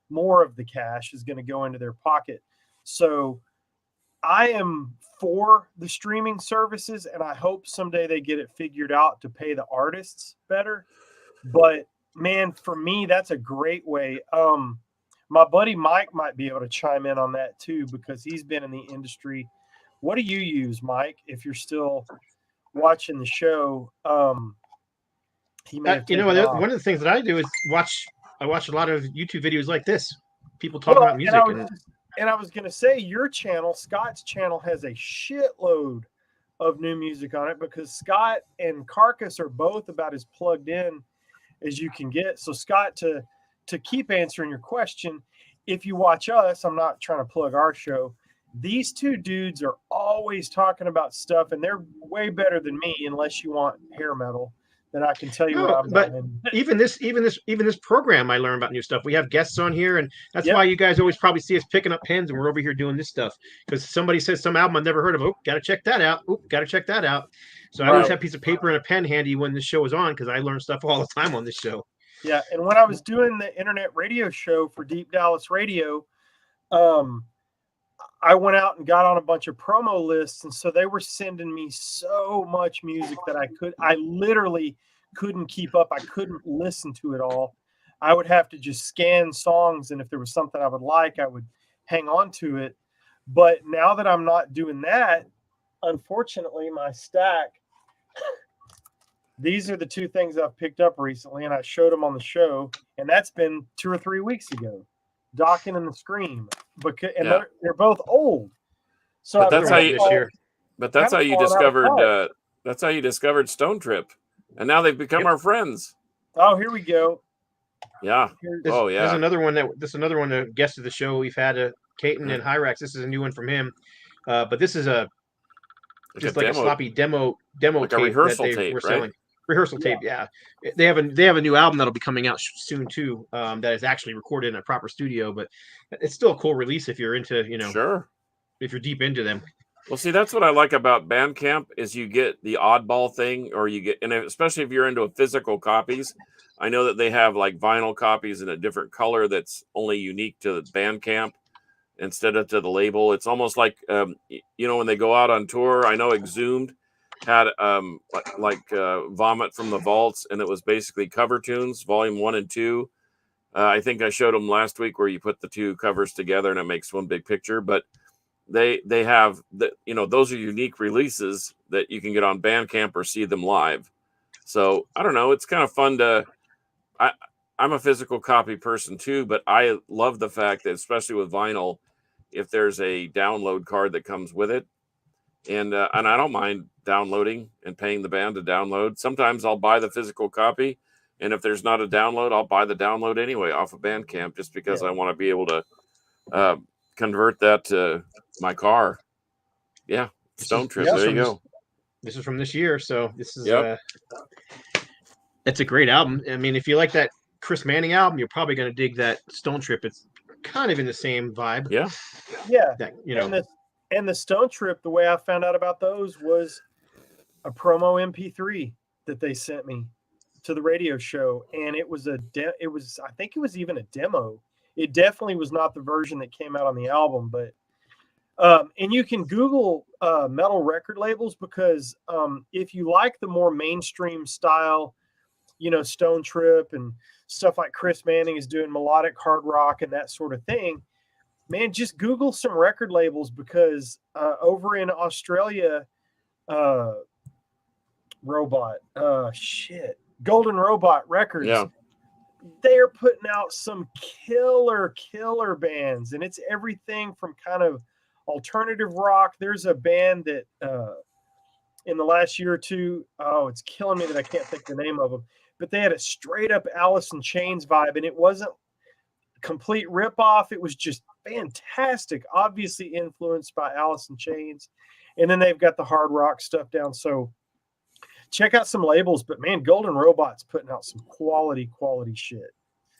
more of the cash is going to go into their pocket. So I am for the streaming services, and I hope someday they get it figured out to pay the artists better. But man, for me, that's a great way. My buddy Mike might be able to chime in on that too, because he's been in the industry. What do you use, Mike? If you're still watching the show, he may have one of the things that I do is watch a lot of YouTube videos like this. People talk about music. And I was going to say, your channel, Scott's channel, has a shitload of new music on it, because Scott and Carcass are both about as plugged in as you can get. So Scott, to keep answering your question, if you watch us, I'm not trying to plug our show, these two dudes are always talking about stuff, and they're way better than me, unless you want hair metal. Then I can tell you what I'm doing. Even this program, I learn about new stuff. We have guests on here, and that's why you guys always probably see us picking up pens, and we're over here doing this stuff, because somebody says some album I've never heard of. Oh, got to check that out. Oh, got to check that out. So I always have a piece of paper and a pen handy when this show is on, because I learn stuff all the time on this show. Yeah, and when I was doing the internet radio show for Deep Dallas Radio, I went out and got on a bunch of promo lists, and so they were sending me so much music that I literally couldn't keep up. I couldn't listen to it all. I would have to just scan songs, and if there was something I would like, I would hang on to it. But now that I'm not doing that, unfortunately, my stack these are the two things I've picked up recently, and I showed them on the show, and that's been 2 or 3 weeks ago. Dokken and the Scream, they're both old. So but that's how you. this year. But that's how you discovered. That's how you discovered Stone Trip, and now they've become our friends. Oh, here we go. Yeah. There's another one that guested the show. We've had Caton and Hyrax. This is a new one from him, but this is a sloppy demo like tape, a rehearsal that they tape, were right? selling. Rehearsal tape, yeah. They have a new album that'll be coming out soon too. That is actually recorded in a proper studio, but it's still a cool release if you're into, Sure. if you're deep into them. Well, see, that's what I like about Bandcamp is you get the oddball thing, or you get, and especially if you're into physical copies. I know that they have like vinyl copies in a different color that's only unique to the Bandcamp instead of to the label. It's almost like, when they go out on tour. I know Exhumed had Vomit from the Vaults, and it was basically cover tunes, volume 1 and 2. I think I showed them last week where you put the two covers together and it makes one big picture, but they have those are unique releases that you can get on Bandcamp or see them live. So I don't know, it's kind of fun to I'm a physical copy person too, but I love the fact that especially with vinyl, if there's a download card that comes with it, and I don't mind downloading and paying the band to download. Sometimes I'll buy the physical copy, and if there's not a download, I'll buy the download anyway off of Bandcamp just because I want to be able to convert that to my car. Yeah, Stone Trip. There you go. This is from this year, so this is it's a great album. I mean, if you like that Chris Manning album, you're probably going to dig that Stone Trip. It's kind of in the same vibe. Yeah. That, and the Stone Trip, the way I found out about those was a promo MP3 that they sent me to the radio show, and it was I think it was even a demo. It definitely was not the version that came out on the album, but and you can Google metal record labels because if you like the more mainstream style, Stone Trip and stuff like Chris Manning is doing melodic hard rock and that sort of thing, man, just Google some record labels because over in Australia, Golden Robot Records, they're putting out some killer bands, and it's everything from kind of alternative rock. There's a band that in the last year or two, it's killing me that I can't think the name of them, but they had a straight up Alice in Chains vibe, and it wasn't complete ripoff. It was just fantastic, obviously influenced by Alice in Chains, and then they've got the hard rock stuff down. So check out some labels, but man, Golden Robot's putting out some quality shit.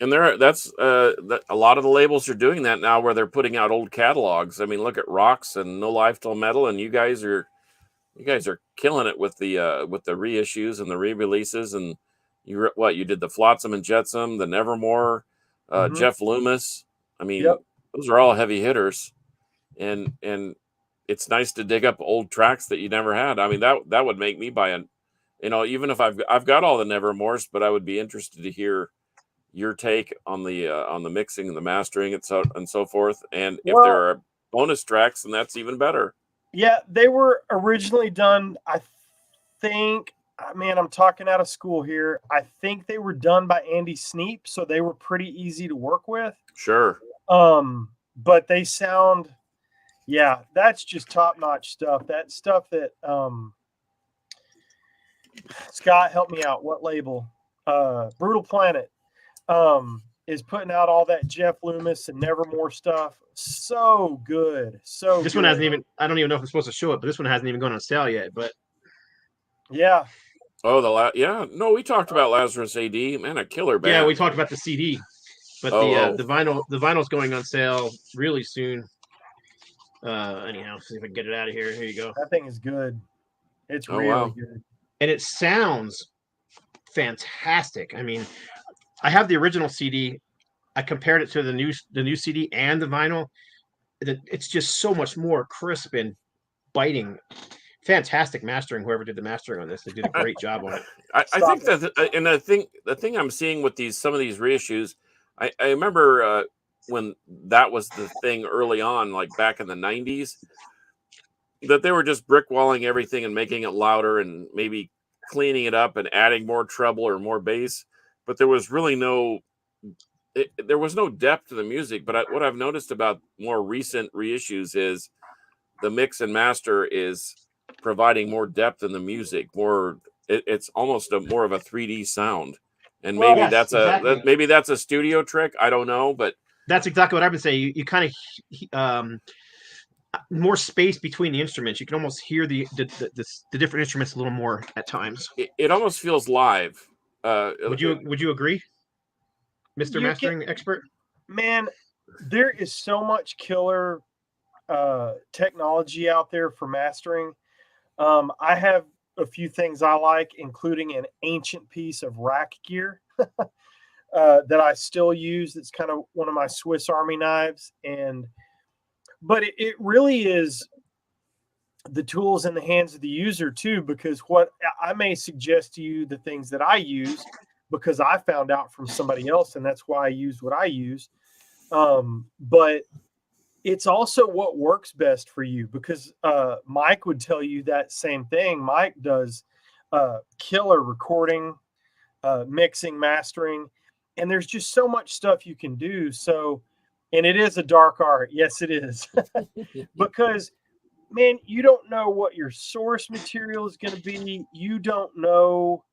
And that's a lot of the labels are doing that now, where they're putting out old catalogs. I mean, look at Rocks and No Life Till Metal, and you guys are killing it with the reissues and the re-releases. And you did the Flotsam and Jetsam, the Nevermore, Jeff Loomis. I mean, those are all heavy hitters, and it's nice to dig up old tracks that you never had. I mean, that would make me buy even if I've got all the Nevermores, but I would be interested to hear your take on the mixing and the mastering and so forth. And if there are bonus tracks, then that's even better. Yeah, they were originally done, I think, man, I'm talking out of school here. I think they were done by Andy Sneap, so they were pretty easy to work with. Sure. But they sound, that's just top-notch stuff. That stuff that Scott, help me out. What label? Brutal Planet is putting out all that Jeff Loomis and Nevermore stuff. So good. So this one hasn't even, I don't even know if I'm supposed to show it, but this one hasn't even gone on sale yet. But yeah. Oh, no, we talked about Lazarus AD, man, a killer band. Yeah, we talked about the CD, but the vinyl's going on sale really soon. Anyhow, see if I can get it out of here. Here you go. That thing is good. It's really good. And it sounds fantastic. I mean, I have the original CD. I compared it to the new CD and the vinyl. It's just so much more crisp and biting. Fantastic mastering. Whoever did the mastering on this, they did a great job on it. I think that, and I think the thing I'm seeing with some of these reissues, I remember when that was the thing early on, like back in the 90s, that they were just brick walling everything and making it louder and maybe cleaning it up and adding more treble or more bass, but there was really there was no depth to the music. But what I've noticed about more recent reissues is the mix and master is providing more depth in the music. It's almost more of a 3D sound, and Well, maybe Yes, exactly. maybe that's a studio trick. I don't know, but That's exactly what I've been saying. You kind of more space between the instruments. You can almost hear the different instruments a little more at times. it almost feels live. Would you agree, Mr. You get, Mastering Expert? man, there is so much killer technology out there for mastering. I have a few things I like, including an ancient piece of rack gear that I still use. It's kind of one of my Swiss Army knives, but it really is the tools in the hands of the user too, because what I may suggest to you the things that I use because I found out from somebody else, and that's why I use what I use. But it's also what works best for you, because Mike would tell you that same thing. Mike does killer recording, mixing, mastering, and there's just so much stuff you can do. So, and it is a dark art. Yes, it is. Because, man, you don't know what your source material is going to be. You don't know.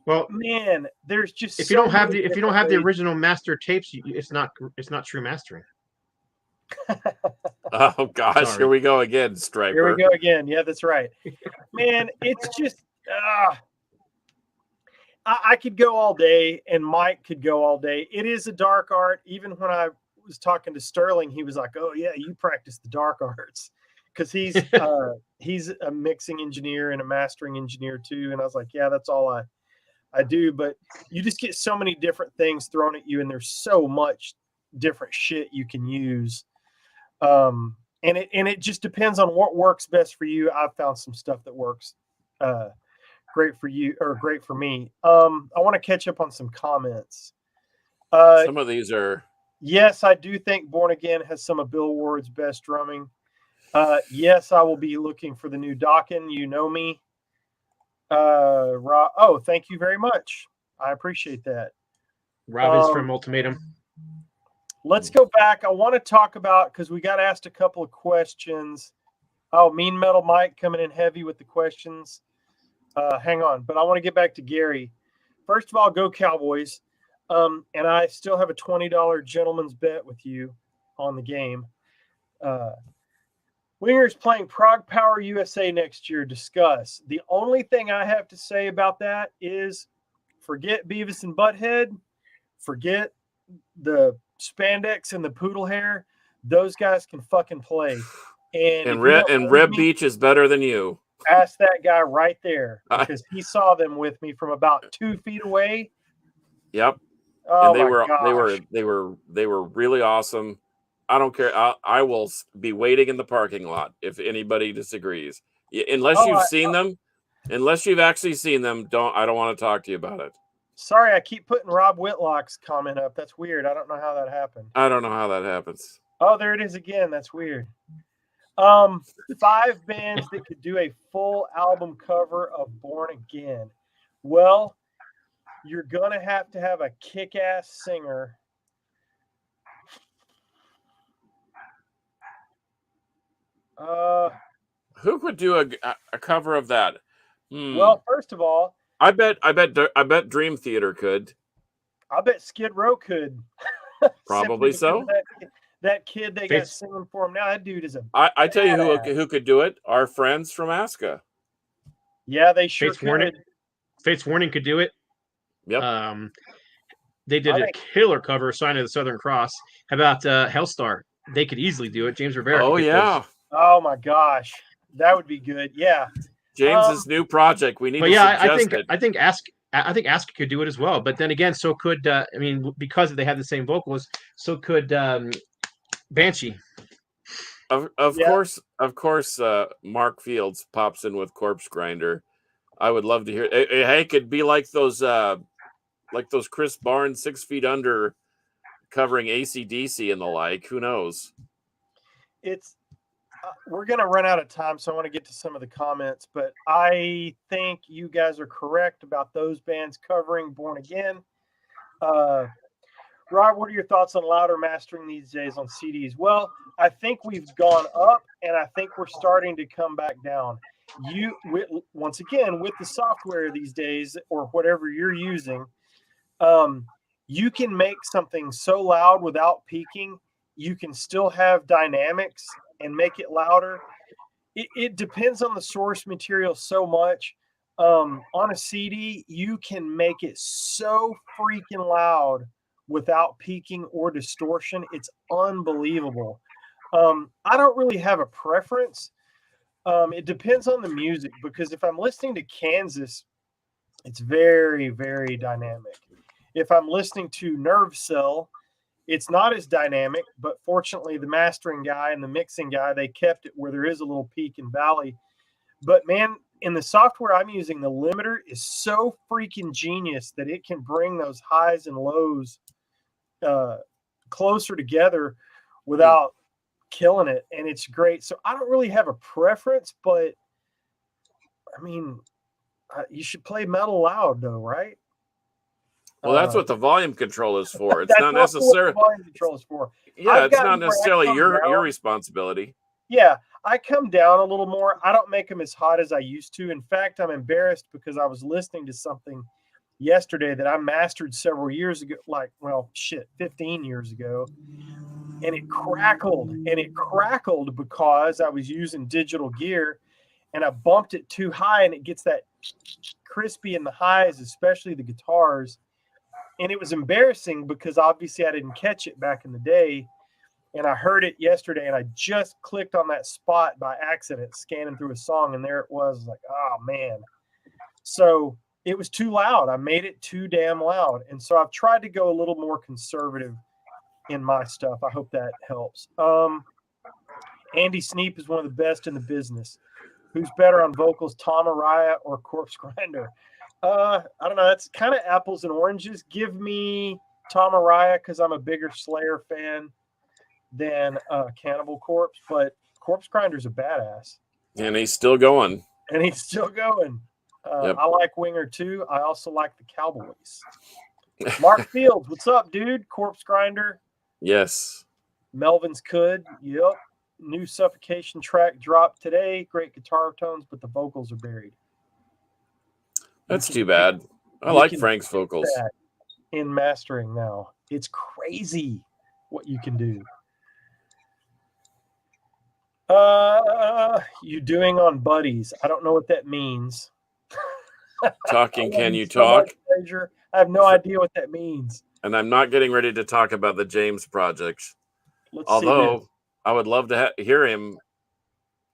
Well, Man, there's just if you don't have the ways. original master tapes, it's not true mastering. Oh gosh, Sorry. here we go again, Striper. Here we go again. Yeah, that's right. Man, it's just I could go all day, and Mike could go all day. It is a dark art. Even when I was talking to Sterling, he was like, "Oh yeah, you practice the dark arts," because he's a mixing engineer and a mastering engineer too. And I was like, "Yeah, that's all I do." But you just get so many different things thrown at you, and there's so much different shit you can use. And it just depends on what works best for you. I've found some stuff that works great for you, or great for me. I want to catch up on some comments. Some of these are. Yes, I do think Born Again has some of Bill Ward's best drumming. Yes, I will be looking for the new Dokken. You know me. Rob, oh, thank you very much. I appreciate that. Rob is from Ultimatum. Let's go back. I want to talk about, because we got asked a couple of questions. Oh, Mean Metal Mike coming in heavy with the questions. Hang on, but I want to get back to Gary. First of all, go Cowboys. And I still have a $20 gentleman's bet with you on the game. Wingers playing Prague Power USA next year. Discuss. The only thing I have to say about that is forget Beavis and Butthead. Forget the spandex and the poodle hair. Those guys can fucking play. And Reb Beach is better than you. Ask that guy right there, because he saw them with me from about 2 feet away. Yep. Oh, and they were really awesome. I don't care. I will be waiting in the parking lot if anybody disagrees. Unless you've actually seen them, I don't want to talk to you about it. Sorry, I keep putting Rob Whitlock's comment up. That's weird. I don't know how that happened. I don't know how that happens. Oh, there it is again. That's weird. 5 bands that could do a full album cover of Born Again. Well, you're gonna have to have a kick-ass singer. Who could do a cover of that? Well, first of all, I bet Dream Theater could. I bet Skid Row could. Probably so. That kid they got singing for him now, that dude is a I tell you who could do it. Our friends from Aska. Yeah, they sure could. Fates Warning could do it. Yep. They did a killer cover, Sign of the Southern Cross. How about Hellstar? They could easily do it. James Rivera. Oh yeah. Oh my gosh, that would be good. Yeah. James's new project. We need. But I think Aska could do it as well. But then again, so could because they have the same vocals, so could Banshee. Of course, Mark Fields pops in with Corpse Grinder. I would love to hear. Hey, it could be like those Chris Barnes 6 Feet Under covering AC/DC and the like. Who knows? we're going to run out of time, so I want to get to some of the comments. But I think you guys are correct about those bands covering Born Again. Rob, what are your thoughts on louder mastering these days on CDs? Well, I think we've gone up, and I think we're starting to come back down. Once again, with the software these days, or whatever you're using, you can make something so loud without peaking. You can still have dynamics and make it louder. It depends on the source material so much. On a CD, you can make it so freaking loud without peaking or distortion. It's unbelievable. I don't really have a preference. It depends on the music, because if I'm listening to Kansas, it's very, very dynamic. If I'm listening to Nerve Cell, it's not as dynamic, but fortunately the mastering guy and the mixing guy, they kept it where there is a little peak and valley. But man, in the software I'm using, the limiter is so freaking genius that it can bring those highs and lows closer together without killing it. And it's great. So I don't really have a preference, but I mean, you should play metal loud though, right? Well, that's what the volume control is for. It's That's not also what necessarily the volume control is for. Yeah, it's not necessarily your responsibility. Yeah, I come down a little more. I don't make them as hot as I used to. In fact, I'm embarrassed because I was listening to something yesterday that I mastered several years ago, 15 years ago. And it crackled because I was using digital gear and I bumped it too high, and it gets that crispy in the highs, especially the guitars. And it was embarrassing because obviously I didn't catch it back in the day. And I heard it yesterday, and I just clicked on that spot by accident, scanning through a song, and there it was. Like, oh, man. So it was too loud. I made it too damn loud. And so I've tried to go a little more conservative in my stuff. I hope that helps. Andy Sneap is one of the best in the business. Who's better on vocals, Tom Araya or Corpse Grinder? I don't know. That's kind of apples and oranges. Give me Tom Araya because I'm a bigger Slayer fan than Cannibal Corpse, but Corpse Grinder's a badass. And he's still going. Yep. I like Winger too. I also like the Cowboys. Mark Fields, what's up, dude? Corpse Grinder. Yes. Melvin's Could. Yep. New Suffocation track dropped today. Great guitar tones, but the vocals are buried. That's too bad. I like Frank's vocals. In mastering now. It's crazy what you can do. You doing on buddies? I don't know what that means. Talking, can you talk? I have no idea what that means. And I'm not getting ready to talk about the James project. Although I would love to hear him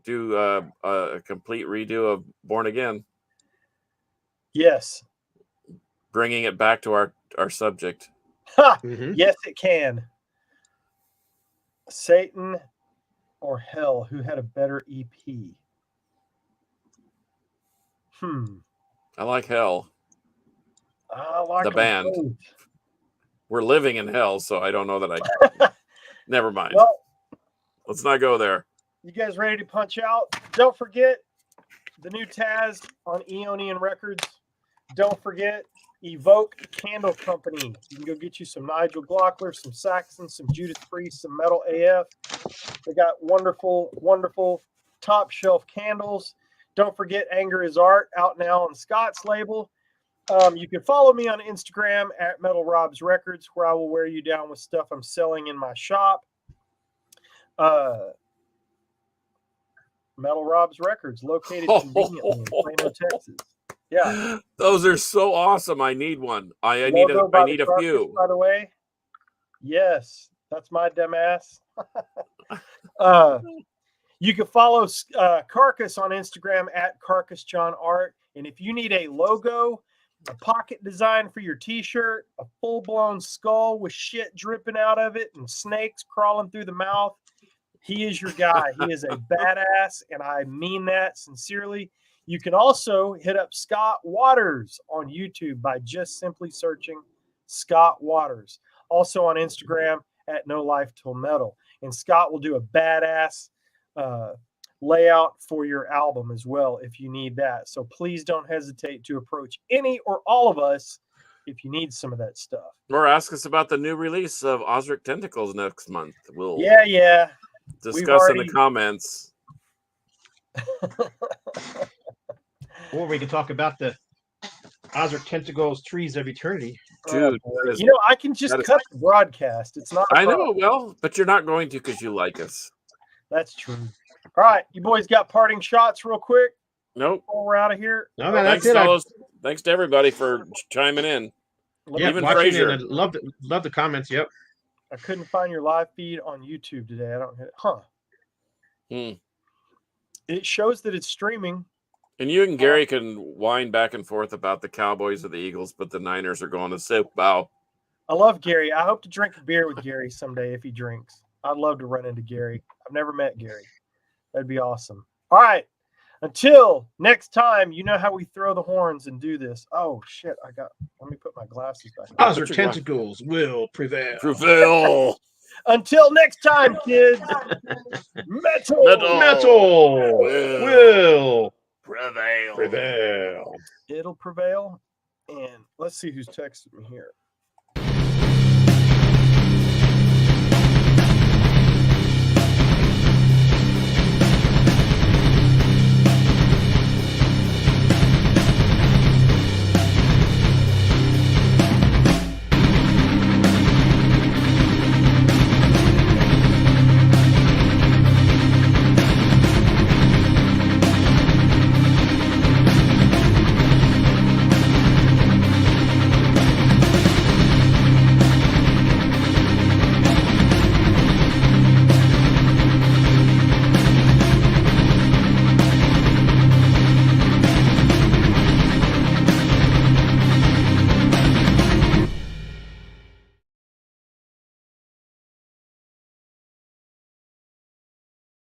do a complete redo of Born Again. Yes. Bringing it back to our subject. Mm-hmm. Yes, it can. Satan or Hell, who had a better EP? I like Hell. I like the band. Both. We're living in hell, so I don't know that I... Never mind. Well, let's not go there. You guys ready to punch out? Don't forget the new Taz on Eonian Records. Don't forget Evoke Candle Company. You can go get you some Nigel Glockler, some Saxon, some Judas Priest, some Metal AF. They got wonderful, wonderful top shelf candles. Don't forget Anger is Art, out now on Scott's label. You can follow me on Instagram at Metal Rob's Records, where I will wear you down with stuff I'm selling in my shop. Metal Rob's Records, located conveniently in Plano, Texas. Yeah, those are so awesome. I need one. I need a few. By the way, yes, that's my dumb ass. You can follow Carcass on Instagram at Carcass John Art, and if you need a logo, a pocket design for your T-shirt, a full-blown skull with shit dripping out of it and snakes crawling through the mouth, he is your guy. He is a badass, and I mean that sincerely. You can also hit up Scott Waters on YouTube by just simply searching Scott Waters. Also on Instagram at No Life Till Metal. And Scott will do a badass layout for your album as well if you need that. So please don't hesitate to approach any or all of us if you need some of that stuff. Or ask us about the new release of Osric Tentacles next month. We'll Yeah. discuss in the comments. Or we can talk about the Osric Tentacles Trees of Eternity. Dude, I can just cut the broadcast. It's not a problem. I know, well, but you're not going to because you like us. That's true. All right, you boys got parting shots real quick? Nope. Before we're out of here? No, man, Thanks, that's it. fellas. Thanks to everybody for chiming in. Yeah, even watching Fraser. and love the comments. Yep. I couldn't find your live feed on YouTube today. I don't. Huh. It shows that it's streaming. And you and Gary can whine back and forth about the Cowboys or the Eagles, but the Niners are going to Super Bowl. I love Gary. I hope to drink a beer with Gary someday if he drinks. I'd love to run into Gary. I've never met Gary. That'd be awesome. All right. Until next time, you know how we throw the horns and do this. Oh, shit. Let me put my glasses back on. Osric Tentacles will prevail. Until next time, kids. Metal will prevail. It'll prevail. And let's see who's texted me here.